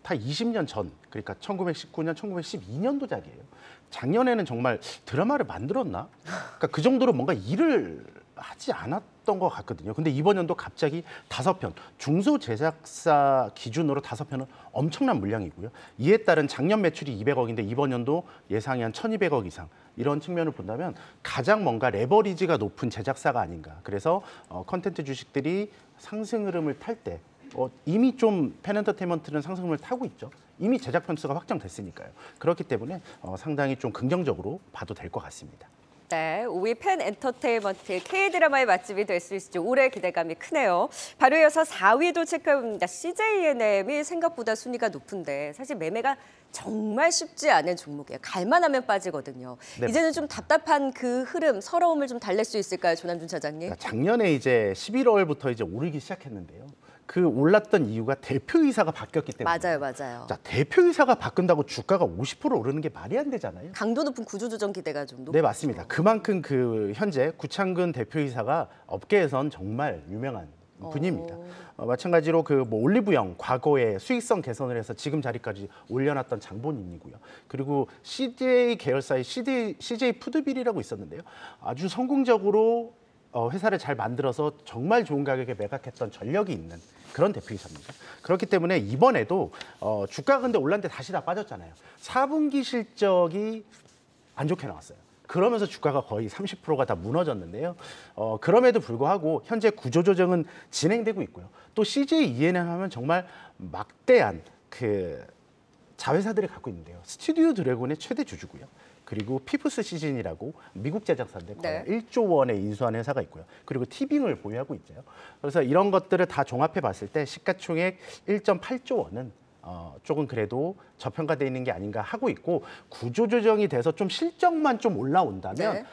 다 20년 전, 그러니까 1919년, 1912년도작이에요. 작년에는 정말 드라마를 만들었나? 그러니까 그 정도로 뭔가 일을 하지 않았던 것 같거든요. 근데 이번 연도 갑자기 5편, 중소 제작사 기준으로 5편은 엄청난 물량이고요. 이에 따른 작년 매출이 200억인데 이번 연도 예상이 한 1200억 이상. 이런 측면을 본다면 가장 뭔가 레버리지가 높은 제작사가 아닌가. 그래서 컨텐츠 주식들이 상승 흐름을 탈 때 이미 좀 펜 엔터테인먼트는 상승을 타고 있죠. 이미 제작 편수가 확정됐으니까요. 그렇기 때문에 상당히 좀 긍정적으로 봐도 될 것 같습니다. 네, 5위 팬 엔터테인먼트 K드라마의 맛집이 될 수 있을지 올해 기대감이 크네요. 바로 이어서 4위도 체크해봅니다. CJENM이 생각보다 순위가 높은데 사실 매매가 정말 쉽지 않은 종목이에요. 갈만하면 빠지거든요. 네, 이제는 좀 답답한 그 흐름, 서러움을 좀 달랠 수 있을까요, 조남준 차장님? 그러니까 작년에 이제 11월부터 이제 오르기 시작했는데요. 그 올랐던 이유가 대표이사가 바뀌었기 때문에. 맞아요. 자, 대표이사가 바꾼다고 주가가 50% 오르는 게 말이 안 되잖아요. 강도 높은 구조조정 기대가 좀 높죠. 네, 맞습니다. 그만큼 그 현재 구창근 대표이사가 업계에선 정말 유명한 분입니다. 마찬가지로 그 뭐 올리브영 과거에 수익성 개선을 해서 지금 자리까지 올려놨던 장본인이고요. 그리고 CJ 계열사의 CJ 푸드빌이라고 있었는데요. 아주 성공적으로 회사를 잘 만들어서 정말 좋은 가격에 매각했던 전력이 있는 그런 대표이사입니다. 그렇기 때문에 이번에도 주가가 근데 올랐는데 다시 다 빠졌잖아요. 4분기 실적이 안 좋게 나왔어요. 그러면서 주가가 거의 30%가 다 무너졌는데요. 그럼에도 불구하고 현재 구조조정은 진행되고 있고요. 또 CJENM 하면 정말 막대한 그 자회사들이 갖고 있는데요. 스튜디오 드래곤의 최대 주주고요. 그리고 피프스 시즌이라고 미국 제작사인데 거의 1조 원에 인수한 회사가 있고요. 그리고 티빙을 보유하고 있죠. 그래서 이런 것들을 다 종합해 봤을 때 시가총액 1.8조 원은 조금 그래도 저평가되어 있는 게 아닌가 하고 있고 구조조정이 돼서 좀 실적만 좀 올라온다면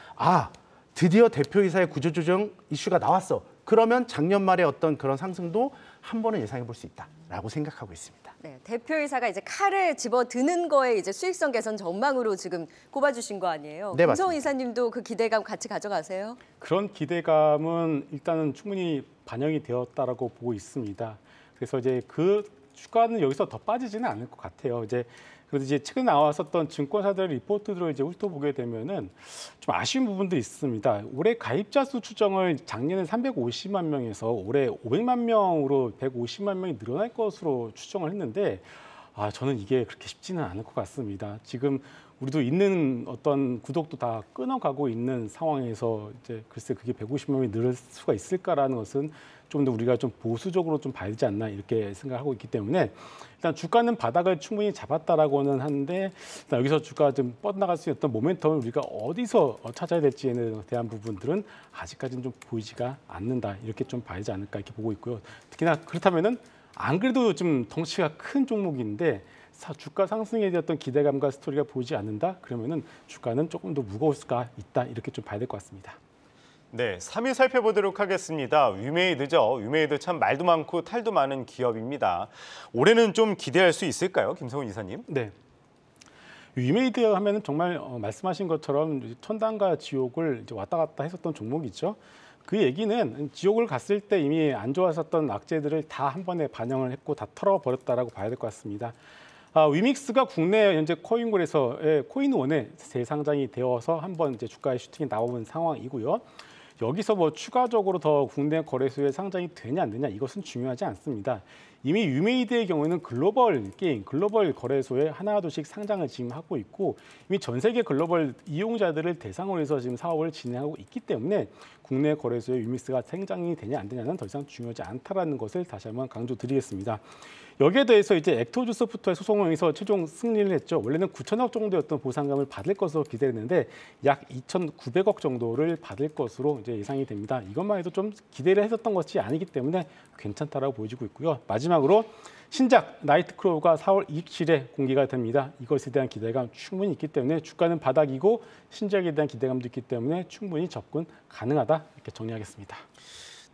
드디어 대표이사의 구조조정 이슈가 나왔어. 그러면 작년 말에 어떤 그런 상승도 한 번은 예상해 볼 수 있다라고 생각하고 있습니다. 네, 대표이사가 이제 칼을 집어드는 거에 이제 수익성 개선 전망으로 지금 꼽아주신 거 아니에요? 네, 김성훈 맞습니다. 이사님도 그 기대감 같이 가져가세요? 그런 기대감은 일단은 충분히 반영이 되었다라고 보고 있습니다. 그래서 이제 그 주가는 여기서 더 빠지지는 않을 것 같아요. 그래도 이제 최근 나왔었던 증권사들의 리포트들을 이제 훑어보게 되면은 좀 아쉬운 부분들이 있습니다. 올해 가입자 수 추정을 작년에 350만 명에서 올해 500만 명으로 150만 명이 늘어날 것으로 추정을 했는데 저는 이게 그렇게 쉽지는 않을 것 같습니다. 지금 우리도 있는 어떤 구독도 다 끊어가고 있는 상황에서 이제 글쎄 그게 150만 명이 늘을 수가 있을까라는 것은 좀 더 우리가 좀 보수적으로 좀 봐야 되지 않나 이렇게 생각하고 있기 때문에 일단 주가는 바닥을 충분히 잡았다라고는 하는데 일단 여기서 주가 좀 뻗나갈 수 있는 모멘텀을 우리가 어디서 찾아야 될지에 대한 부분들은 아직까지는 좀 보이지가 않는다 이렇게 좀 봐야 되지 않을까 이렇게 보고 있고요. 특히나 그렇다면은 안 그래도 좀 덩치가 큰 종목인데 주가 상승에 대한 어떤 기대감과 스토리가 보이지 않는다 그러면은 주가는 조금 더 무거울 수가 있다 이렇게 좀 봐야 될 것 같습니다. 네, 3위 살펴보도록 하겠습니다. 위메이드죠. 위메이드 참 말도 많고 탈도 많은 기업입니다. 올해는 좀 기대할 수 있을까요, 김성훈 이사님? 네. 위메이드 하면은 정말 말씀하신 것처럼 천당과 지옥을 이제 왔다 갔다 했었던 종목이죠. 그 얘기는 지옥을 갔을 때 이미 안 좋았었던 악재들을 다 한 번에 반영을 했고 다 털어버렸다라고 봐야 될 것 같습니다. 위믹스가 국내 현재 코인골에서의 코인원에 재상장이 되어서 한번 이제 주가의 슈팅이 나온 상황이고요. 여기서 뭐 추가적으로 더 국내 거래소에 상장이 되냐 안 되냐 이것은 중요하지 않습니다. 이미 위메이드의 경우에는 글로벌 게임, 글로벌 거래소에 하나둘씩 상장을 지금 하고 있고 이미 전 세계 글로벌 이용자들을 대상으로 해서 지금 사업을 진행하고 있기 때문에 국내 거래소에 위믹스가 상장이 되냐 안 되냐는 더 이상 중요하지 않다라는 것을 다시 한번 강조드리겠습니다. 여기에 대해서 이제 액토주스부터의 소송에서 최종 승리를 했죠. 원래는 9천억 정도였던 보상금을 받을 것으로 기대했는데 약 2,900억 정도를 받을 것으로 이제 예상이 됩니다. 이것만 해도 좀 기대를 했었던 것이 아니기 때문에 괜찮다라고 보여지고 있고요. 마지막으로 신작 나이트크로우가 4월 27일에 공개가 됩니다. 이것에 대한 기대감 충분히 있기 때문에 주가는 바닥이고 신작에 대한 기대감도 있기 때문에 충분히 접근 가능하다 이렇게 정리하겠습니다.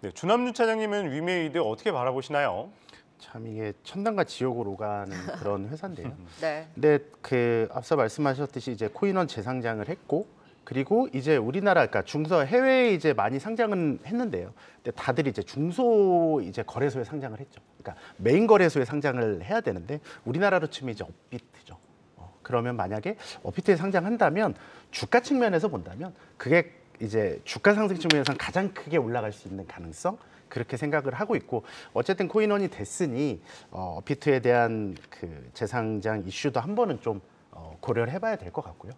네, 조남준 차장님은 위메이드 어떻게 바라보시나요? 참 이게 천당과 지옥으로 오가는 그런 회사인데요. 네. 근데 그 앞서 말씀하셨듯이 이제 코인원 재상장을 했고 그리고 이제 우리나라 그러니까 중소 해외에 이제 많이 상장은 했는데요. 근데 다들 이제 중소 이제 거래소에 상장을 했죠. 그러니까 메인 거래소에 상장을 해야 되는데 우리나라로 치면 이제 업비트죠. 그러면 만약에 업비트에 상장한다면 주가 측면에서 본다면 그게 이제 주가 상승 측면에서 가장 크게 올라갈 수 있는 가능성 그렇게 생각을 하고 있고 어쨌든 코인원이 됐으니 업비트에 대한 그 재상장 이슈도 한 번은 좀 고려를 해봐야 될 것 같고요.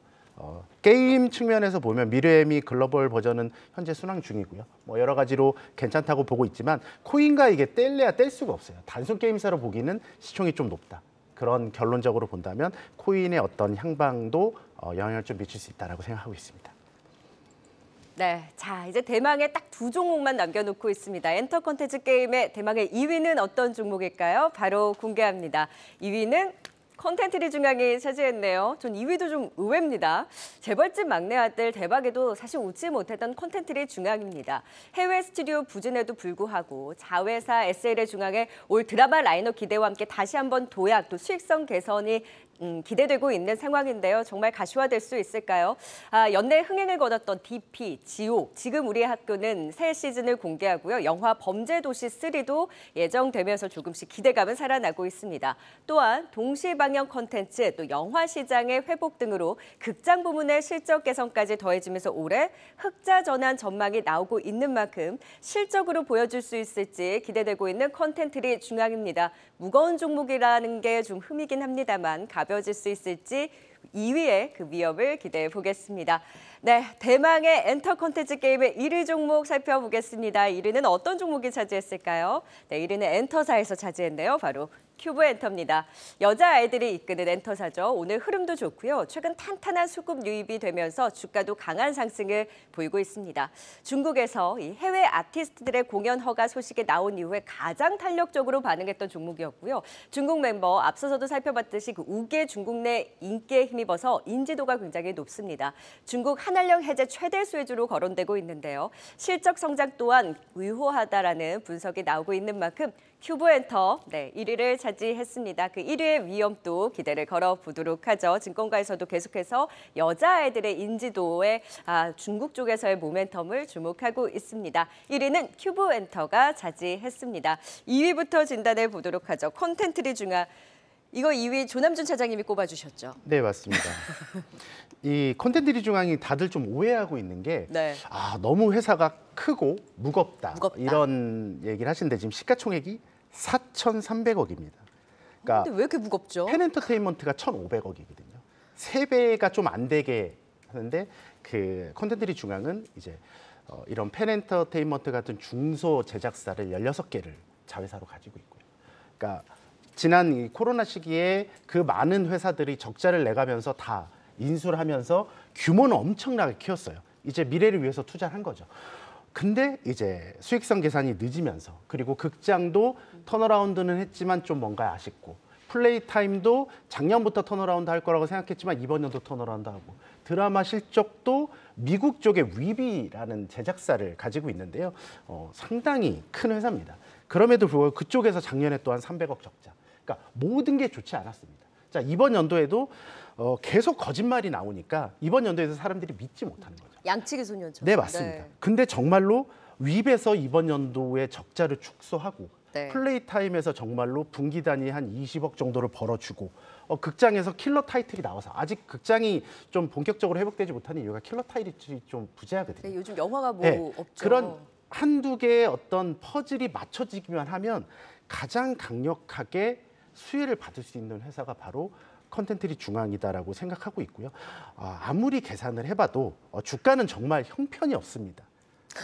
게임 측면에서 보면 미르에미 글로벌 버전은 현재 순항 중이고요. 뭐 여러 가지로 괜찮다고 보고 있지만 코인과 이게 뗄래야 뗄 수가 없어요. 단순 게임사로 보기는 시총이 좀 높다. 그런 결론적으로 본다면 코인의 어떤 향방도 영향을 좀 미칠 수 있다라고 생각하고 있습니다. 네, 자 이제 대망의 딱 두 종목만 남겨놓고 있습니다. 엔터 콘텐츠 게임의 대망의 2위는 어떤 종목일까요? 바로 공개합니다. 2위는 콘텐츠리 중앙이 차지했네요. 전 2위도 좀 의외입니다. 재벌집 막내 아들 대박에도 사실 웃지 못했던 콘텐츠리 중앙입니다. 해외 스튜디오 부진에도 불구하고 자회사 SL의 중앙에 올 드라마 라인업 기대와 함께 다시 한번 도약, 또 수익성 개선이 기대되고 있는 상황인데요. 정말 가시화될 수 있을까요? 연내 흥행을 거뒀던 DP, 지옥, 지금 우리 학교는 새 시즌을 공개하고요. 영화 범죄도시 3도 예정되면서 조금씩 기대감은 살아나고 있습니다. 또한 동시방영 콘텐츠, 또 영화 시장의 회복 등으로 극장 부문의 실적 개선까지 더해지면서 올해 흑자 전환 전망이 나오고 있는 만큼 실적으로 보여줄 수 있을지 기대되고 있는 콘텐츠리 중앙입니다. 무거운 종목이라는 게 좀 흠이긴 합니다만 가벼워질 수 있을지 2위의 그 위협을 기대해 보겠습니다. 네, 대망의 엔터 콘텐츠 게임의 1위 종목 살펴보겠습니다. 1위는 어떤 종목이 차지했을까요? 네, 1위는 엔터사에서 차지했네요. 바로 큐브 엔터입니다. 여자아이들이 이끄는 엔터사죠. 오늘 흐름도 좋고요. 최근 탄탄한 수급 유입이 되면서 주가도 강한 상승을 보이고 있습니다. 중국에서 이 해외 아티스트들의 공연 허가 소식이 나온 이후에 가장 탄력적으로 반응했던 종목이었고요. 중국 멤버 앞서서도 살펴봤듯이 그 우계 중국 내 인기에 힘입어서 인지도가 굉장히 높습니다. 중국 한한령 해제 최대 수혜주로 거론되고 있는데요. 실적 성장 또한 의호하다라는 분석이 나오고 있는 만큼 큐브엔터 1위를 차지했습니다. 그 1위의 위험도 기대를 걸어보도록 하죠. 증권가에서도 계속해서 여자아이들의 인지도에 중국 쪽에서의 모멘텀을 주목하고 있습니다. 1위는 큐브엔터가 차지했습니다. 2위부터 진단해 보도록 하죠. 콘텐츠리 중앙. 이거 2위 조남준 차장님이 꼽아주셨죠. 네, 맞습니다. 이 콘텐츠리 중앙이 다들 좀 오해하고 있는 게 네. 너무 회사가 크고 무겁다. 이런 무겁다. 얘기를 하시는데 지금 시가총액이 4,300억입니다. 그러니까 근데 왜 이렇게 무겁죠? 펜엔터테인먼트가 1,500억이거든요. 3배가 좀 안 되게 하는데 그 콘텐츠리 중앙은 이제 이런 펜엔터테인먼트 같은 중소 제작사를 16개를 자회사로 가지고 있고요. 그러니까 지난 이 코로나 시기에 그 많은 회사들이 적자를 내가면서 다 인수를 하면서 규모는 엄청나게 키웠어요. 이제 미래를 위해서 투자를 한 거죠. 근데 이제 수익성 계산이 늦으면서 그리고 극장도 턴어라운드는 했지만 좀 뭔가 아쉽고 플레이 타임도 작년부터 턴어라운드 할 거라고 생각했지만 이번 연도 턴어라운드 하고 드라마 실적도 미국 쪽의 위비라는 제작사를 가지고 있는데요. 상당히 큰 회사입니다. 그럼에도 불구하고 그쪽에서 작년에 또한 300억 적자. 그러니까 모든 게 좋지 않았습니다. 자, 이번 연도에도 계속 거짓말이 나오니까 이번 연도에도 사람들이 믿지 못하는 거죠. 양치기 소년처럼. 네, 맞습니다. 근데 정말로 웹에서 이번 연도에 적자를 축소하고 네. 플레이 타임에서 정말로 분기 단위 한 20억 정도를 벌어주고 극장에서 킬러 타이틀이 나와서 아직 극장이 좀 본격적으로 회복되지 못하는 이유가 킬러 타이틀이 좀 부재하거든요. 네, 요즘 영화가 뭐 네, 없죠. 그런 한두 개의 어떤 퍼즐이 맞춰지기만 하면 가장 강력하게 수혜를 받을 수 있는 회사가 바로 콘텐츠리 중앙이다라고 생각하고 있고요. 아무리 계산을 해봐도 주가는 정말 형편이 없습니다.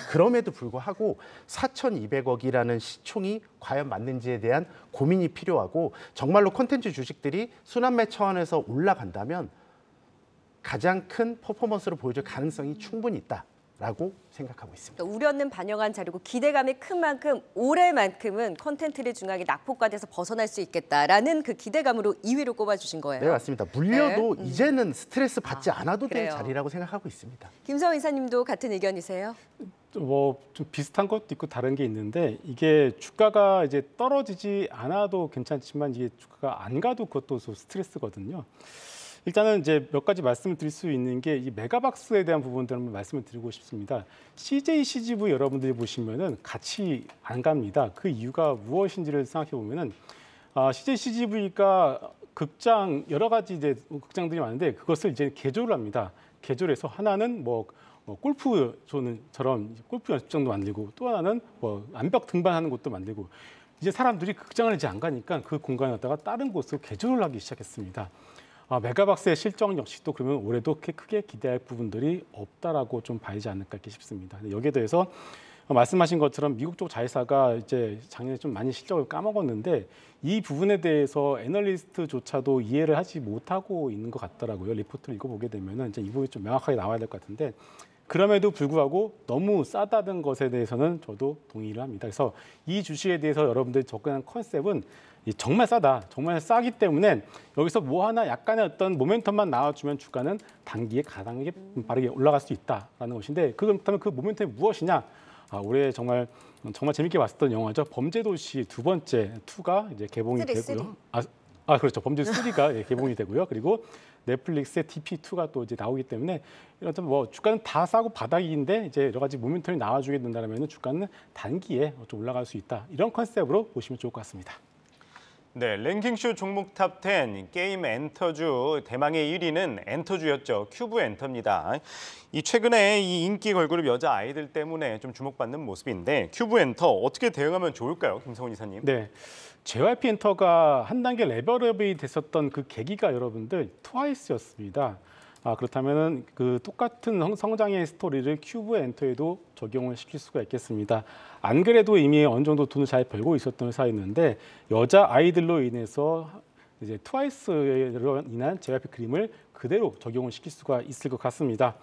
그럼에도 불구하고 4,200억이라는 시총이 과연 맞는지에 대한 고민이 필요하고 정말로 콘텐츠 주식들이 순환매 차원에서 올라간다면 가장 큰 퍼포먼스를 보여줄 가능성이 충분히 있다라고 생각하고 있습니다. 그러니까 우려는 반영한 자료고 기대감이 큰 만큼 올해만큼은 콘텐츠리 중앙이 낙폭과대에서 벗어날 수 있겠다라는 그 기대감으로 2위로 꼽아주신 거예요. 네, 맞습니다. 물려도 네. 이제는 스트레스 받지 않아도 될 그래요. 자리라고 생각하고 있습니다. 김성훈 이사님도 같은 의견이세요? 뭐 좀 비슷한 것도 있고 다른 게 있는데 이게 주가가 이제 떨어지지 않아도 괜찮지만 이게 주가가 안 가도 그것도 스트레스거든요. 일단은 이제 몇 가지 말씀을 드릴 수 있는 게 이 메가박스에 대한 부분들을 한번 말씀을 드리고 싶습니다. CJ CGV 여러분들이 보시면은 같이 안 갑니다. 그 이유가 무엇인지를 생각해 보면은 CJ CGV가 극장 여러 가지 이제 극장들이 많은데 그것을 이제 개조를 합니다. 개조를 해서 하나는 뭐 골프존처럼 골프 연습장도 만들고 또 하나는 뭐 암벽 등반하는 곳도 만들고 이제 사람들이 극장을 이제 안 가니까 그 공간을 갖다가 다른 곳으로 개조를 하기 시작했습니다. 메가박스의 실적 역시도 그러면 올해도 크게 기대할 부분들이 없다라고 좀 봐야지 않을까 싶습니다. 여기에 대해서 말씀하신 것처럼 미국 쪽 자회사가 이제 작년에 좀 많이 실적을 까먹었는데 이 부분에 대해서 애널리스트조차도 이해를 하지 못하고 있는 것 같더라고요. 리포트를 읽어보게 되면은 이제 이 부분이 좀 명확하게 나와야 될 것 같은데 그럼에도 불구하고 너무 싸다는 것에 대해서는 저도 동의를 합니다. 그래서 이 주식에 대해서 여러분들이 접근한 컨셉은 정말 싸다, 정말 싸기 때문에 여기서 뭐 하나 약간의 어떤 모멘텀만 나와주면 주가는 단기에 가장 빠르게 올라갈 수 있다라는 것인데 그렇다면 그 모멘텀이 무엇이냐? 올해 정말 재밌게 봤었던 영화죠. 범죄도시 두 번째 2가 이제 개봉이 되고요. 그렇죠. 범죄 3가 개봉이 되고요. 그리고 넷플릭스의 DP2가 또 이제 나오기 때문에 이런 뭐 주가는 다 싸고 바닥인데 이제 여러 가지 모멘텀이 나와주게 된다면 주가는 단기에 좀 올라갈 수 있다. 이런 컨셉으로 보시면 좋을 것 같습니다. 네, 랭킹쇼 종목 탑10 게임 엔터주 대망의 1위는 엔터주였죠. 큐브 엔터입니다. 이 최근에 이 인기 걸그룹 여자 아이들 때문에 좀 주목받는 모습인데 큐브 엔터 어떻게 대응하면 좋을까요, 김성훈 이사님? 네, JYP 엔터가 한 단계 레벨업이 됐었던 그 계기가 여러분들 트와이스였습니다. 그렇다면 그 똑같은 성장의 스토리를 큐브 엔터에도 적용을 시킬 수가 있겠습니다. 안 그래도 이미 어느 정도 돈을 잘 벌고 있었던 회사였는데 여자 아이들로 인해서 이제 트와이스로 인한 JYP 그림을 그대로 적용을 시킬 수가 있을 것 같습니다.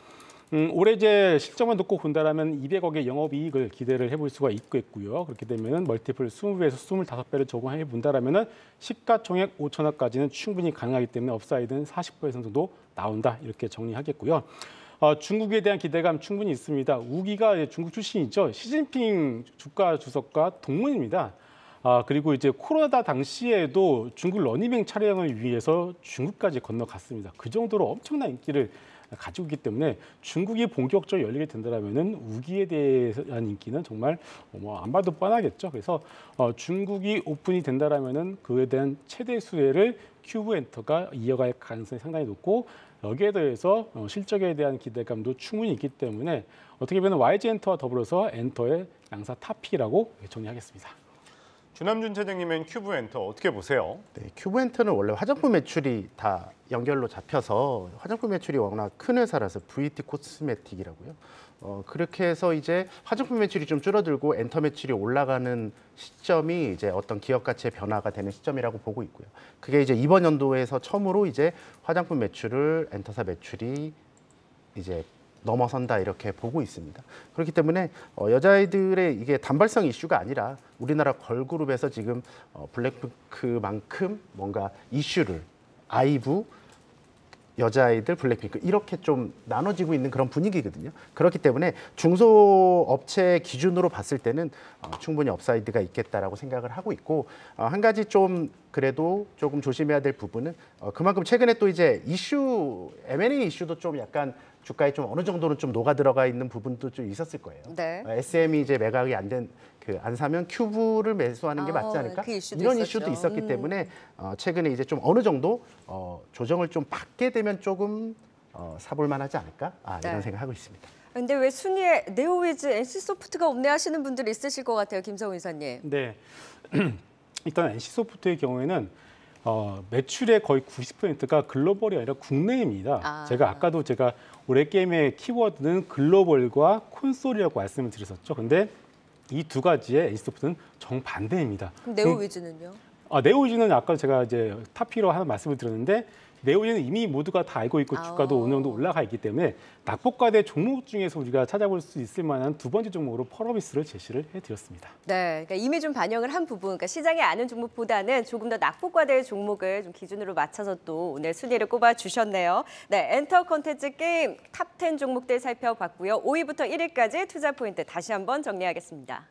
올해 이제 실적만 놓고 본다라면 200억의 영업이익을 기대를 해볼 수가 있겠고요. 그렇게 되면 멀티플 20배에서 25배를 적용해 본다라면은 시가총액 5천억까지는 충분히 가능하기 때문에 업사이드는 40% 정도 나온다 이렇게 정리하겠고요. 중국에 대한 기대감 충분히 있습니다. 우기가 중국 출신이죠. 시진핑 국가 주석과 동문입니다. 그리고 이제 코로나 당시에도 중국 러닝맨 촬영을 위해서 중국까지 건너갔습니다. 그 정도로 엄청난 인기를 가지고 있기 때문에 중국이 본격적으로 열리게 된다면은 우기에 대한 인기는 정말 안 봐도 뻔하겠죠. 그래서 중국이 오픈이 된다라면은 그에 대한 최대 수혜를 큐브 엔터가 이어갈 가능성이 상당히 높고 여기에 더해서 실적에 대한 기대감도 충분히 있기 때문에 어떻게 보면 YG 엔터와 더불어서 엔터의 양사 탑픽이라고 정리하겠습니다. 주남준 차장님은 큐브 엔터 어떻게 보세요? 네, 큐브 엔터는 원래 화장품 매출이 다 연결로 잡혀서 화장품 매출이 워낙 큰 회사라서 VT 코스메틱이라고요. 그렇게 해서 이제 화장품 매출이 좀 줄어들고 엔터 매출이 올라가는 시점이 이제 어떤 기업 가치의 변화가 되는 시점이라고 보고 있고요. 그게 이제 이번 연도에서 처음으로 이제 화장품 매출을 엔터사 매출이 이제 넘어선다 이렇게 보고 있습니다. 그렇기 때문에 여자아이들의 이게 단발성 이슈가 아니라 우리나라 걸그룹에서 지금 블랙핑크만큼 뭔가 이슈를 아이브, 여자아이들, 블랙핑크 이렇게 좀 나눠지고 있는 그런 분위기거든요. 그렇기 때문에 중소업체 기준으로 봤을 때는 충분히 업사이드가 있겠다라고 생각을 하고 있고 한 가지 좀 그래도 조금 조심해야 될 부분은 그만큼 최근에 또 이제 이슈, M&A 이슈도 좀 약간 주가에 좀 어느 정도는 좀 녹아 들어가 있는 부분도 좀 있었을 거예요. 네. SM이 이제 매각이 안 사면 큐브를 매수하는 게 맞지 않을까? 그 이슈도 이런 있었죠. 이슈도 있었기 때문에 최근에 이제 좀 어느 정도 조정을 좀 받게 되면 조금 사볼 만하지 않을까? 네. 이런 생각하고 있습니다. 근데 왜 순위에 네오위즈, NC소프트가 없네 하시는 분들이 있으실 것 같아요, 김성훈 이사님. 네, 일단 NC소프트의 경우에는 매출의 거의 90%가 글로벌이 아니라 국내입니다. 제가 아까도 올해 게임의 키워드는 글로벌과 콘솔이라고 말씀을 드렸었죠. 근데 이 두 가지의 NC소프트는 정반대입니다. 그럼 네오위즈는요? 네오위즈는 아까 제가 이제 탑피로 하나 말씀을 드렸는데 네오위즈는 이미 모두가 다 알고 있고 주가도 어느 정도 올라가 있기 때문에 낙폭과대 종목 중에서 우리가 찾아볼 수 있을 만한 두 번째 종목으로 펄어비스를 제시를 해드렸습니다. 네, 그러니까 이미 좀 반영을 한 부분, 그러니까 시장에 아는 종목보다는 조금 더 낙폭과대의 종목을 좀 기준으로 맞춰서 또 오늘 순위를 꼽아 주셨네요. 네, 엔터 콘텐츠 게임 탑10 종목들 살펴봤고요. 5위부터 1위까지 투자 포인트 다시 한번 정리하겠습니다.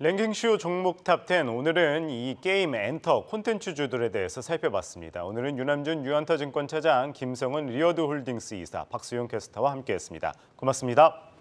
랭킹쇼 종목 탑10 오늘은 이 게임 엔터 콘텐츠주들에 대해서 살펴봤습니다. 오늘은 유남준 유한타증권 차장, 김성은 리어드 홀딩스 이사, 박수용 캐스터와 함께했습니다. 고맙습니다.